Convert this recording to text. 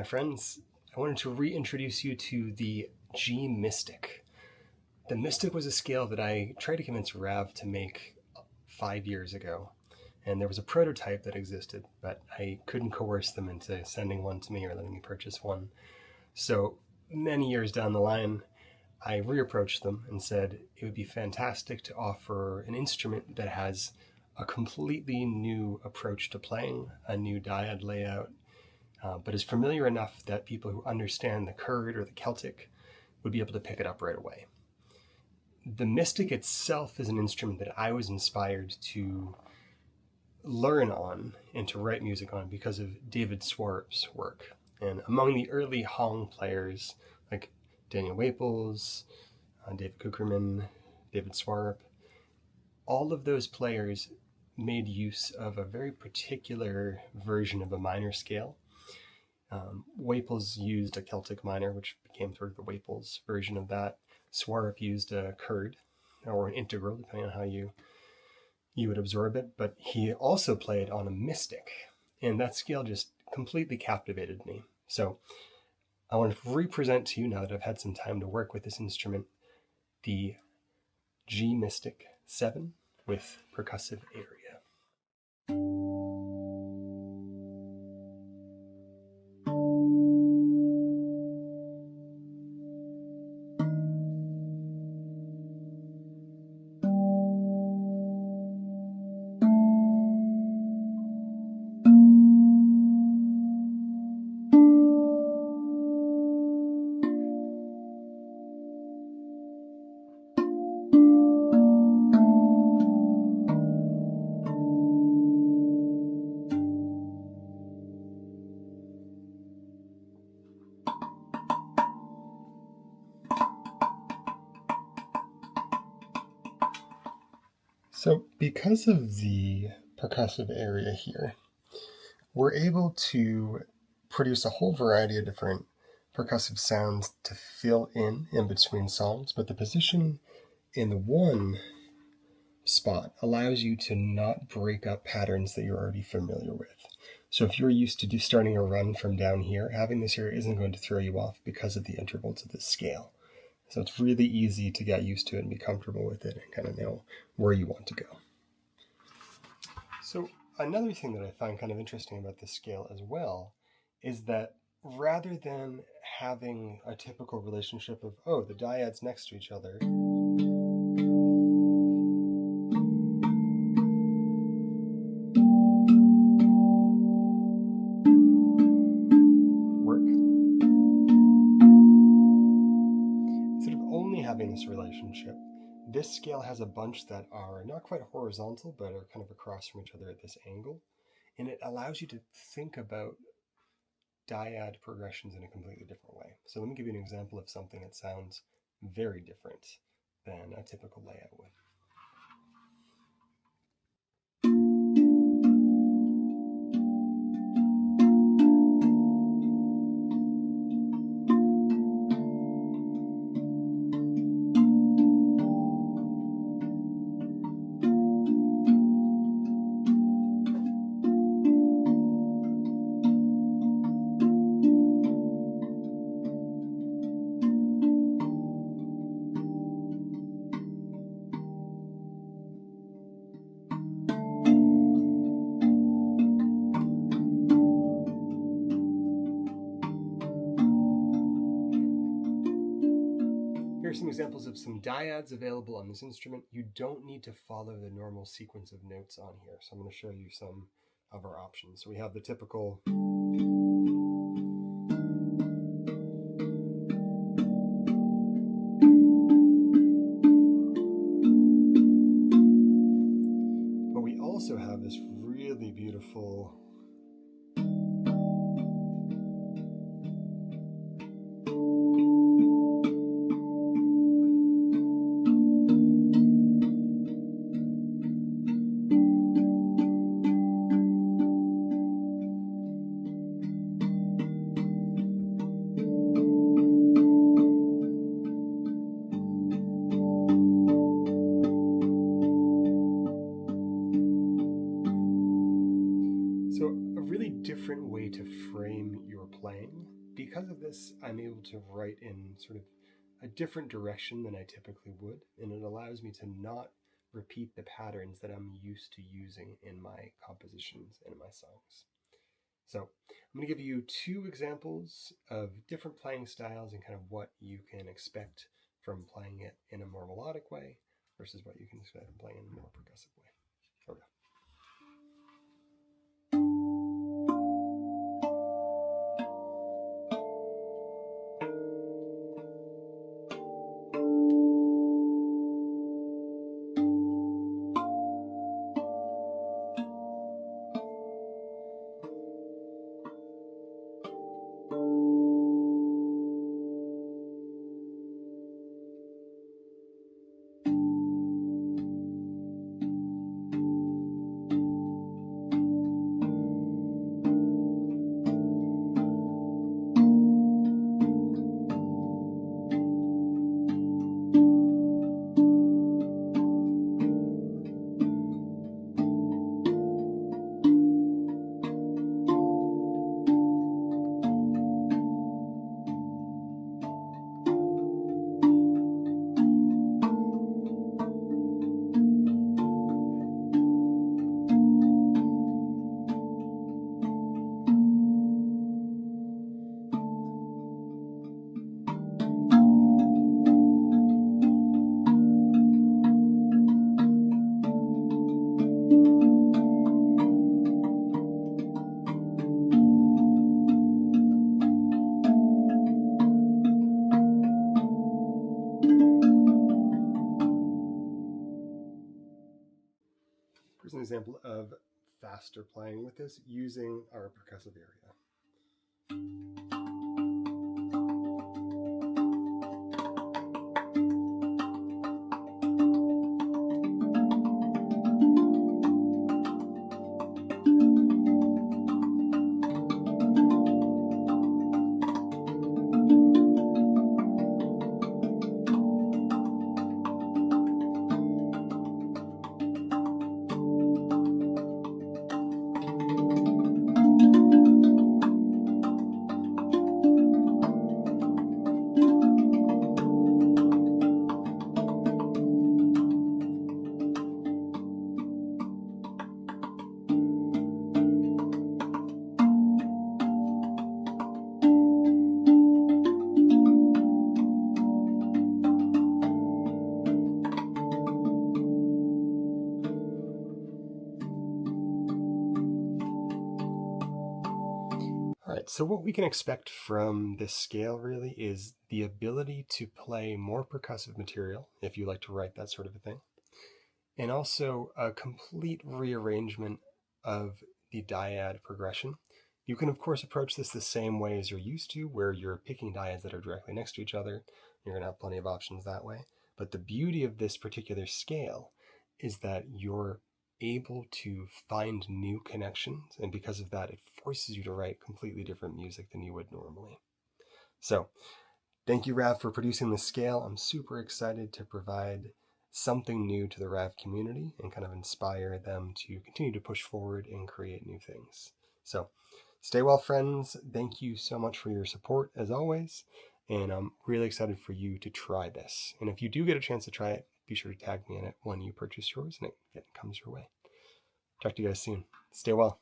my friends, I wanted to reintroduce you to the G Mystic. The Mystic was a scale that I tried to convince RAV to make 5 years ago, and there was a prototype that existed, but I couldn't coerce them into sending one to me or letting me purchase one. So many years down the line, I reapproached them and said it would be fantastic to offer an instrument that has a completely new approach to playing, a new dyad layout, but is familiar enough that people who understand the Kurd or the Celtic would be able to pick it up right away. The Mystic itself is an instrument that I was inspired to learn on and to write music on because of David Swarup's work. And among the early Hong players, like Daniel Waples, David Kuckerman, David Swarup, all of those players made use of a very particular version of a minor scale. Waples used a Celtic minor, which became sort of the Waples version of that. Swarup used a Kurd, or an integral, depending on how you would absorb it, but he also played on a Mystic, and that scale just completely captivated me. So I want to represent to you, now that I've had some time to work with this instrument, the G Mystic 7 with percussive area. So because of the percussive area here, we're able to produce a whole variety of different percussive sounds to fill in between songs, but the position in the one spot allows you to not break up patterns that you're already familiar with. So if you're used to starting a run from down here, having this here isn't going to throw you off because of the intervals of this scale. So it's really easy to get used to it and be comfortable with it and kind of know where you want to go. So another thing that I find kind of interesting about this scale as well is that rather than having a typical relationship of, oh, the dyads next to each other, having this relationship, this scale has a bunch that are not quite horizontal, but are kind of across from each other at this angle. And it allows you to think about dyad progressions in a completely different way. So let me give you an example of something that sounds very different than a typical layout would. Here are some examples of some dyads available on this instrument. You don't need to follow the normal sequence of notes on here, so I'm going to show you some of our options. So we have the typical but we also have this really beautiful different way to frame your playing because of this, I'm able to write in sort of a different direction than I typically would, and it allows me to not repeat the patterns that I'm used to using in my compositions and in my songs. So I'm going to give you two examples of different playing styles and kind of what you can expect from playing it in a more melodic way versus what you can expect from playing in a more percussive way. Here we go. Here's an example of faster playing with this using our percussive area. All right, so what we can expect from this scale really is the ability to play more percussive material, if you like to write that sort of a thing, and also a complete rearrangement of the dyad progression. You can, of course, approach this the same way as you're used to, where you're picking dyads that are directly next to each other. You're going to have plenty of options that way. But the beauty of this particular scale is that you're able to find new connections, and because of that, it forces you to write completely different music than you would normally. So thank you, RAV, for producing this scale. I'm super excited to provide something new to the RAV community and kind of inspire them to continue to push forward and create new things. So stay well, friends. Thank you so much for your support, as always, and I'm really excited for you to try this. And if you do get a chance to try it, be sure to tag me in it when you purchase yours and it comes your way. Talk to you guys soon. Stay well.